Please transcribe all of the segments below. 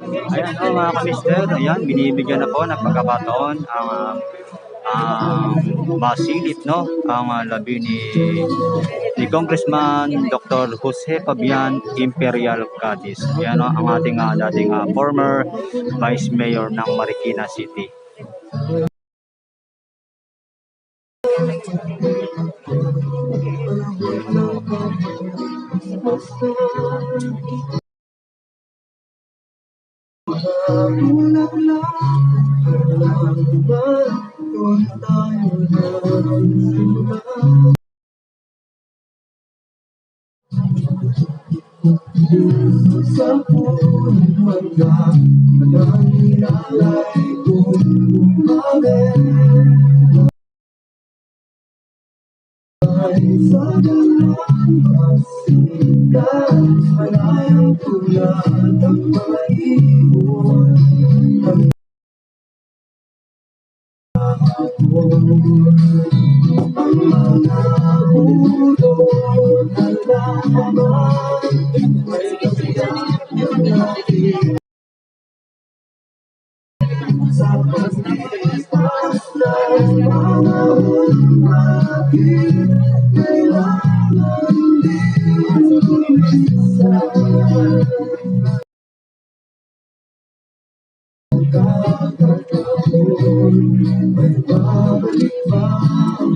Ayan po mga kamister, ayan, binibigyan na po ng pagkakataon ang masilip no ang labi ni Congressman Dr. Jose Fabian Imperial Cadiz. Ayan ang ating dating former Vice Mayor ng Marikina City. Sa puno hanggang nangilalay kung umamin ay sa ganang masikat malayang tulad ang mga ibon ang mga ulo na laman may kasiyahan ng ating sa pagtipas ng mga umakin kailangan din umisan kakataon may babalik pa ang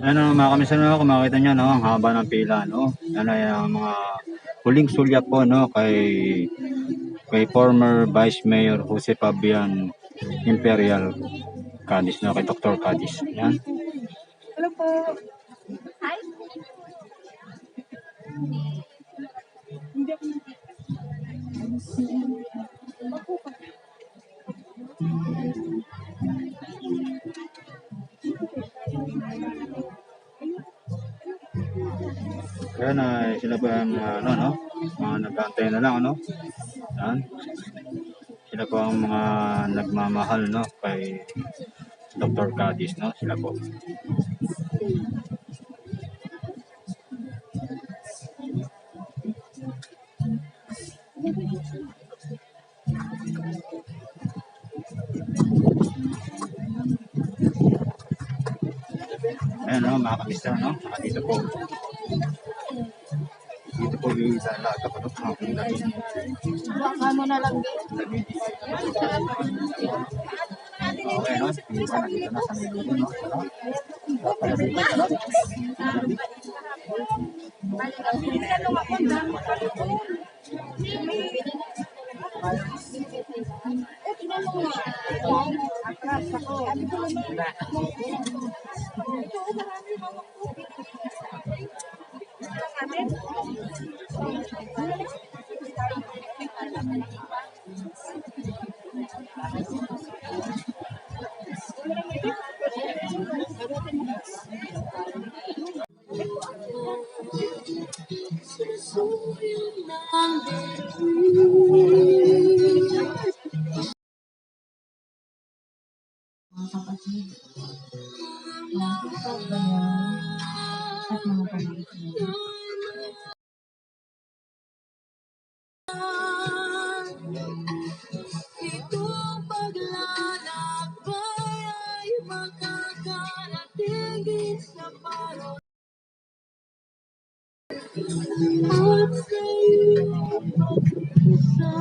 Ano mga kamister, no, kung makita nyo, no, ang haba ng pila, no. Yan ay ang mga huling sulyap po, no, kay former Vice Mayor Jose Fabian Imperial Cadiz, no, kay Dr. Cadiz. Yan. Hello po. Hi. Hindi ako Kaya na sila pa ang ano, no, mga nag-aantay na lang, ano. Yan. Sila po ang mga nagmamahal, no, kay Dr. Cadiz, no, sila po. Ayan, no, mga kamister, no, dito po. Dito po yung dalaga pa, no, mga kamister. baka mo na lang din. Okay, no, nandito na sa medio, no. mga kapatid, At mga pamangkin. Itong paglalakbay ay makakarating sa paro at sa'yo mag-isa.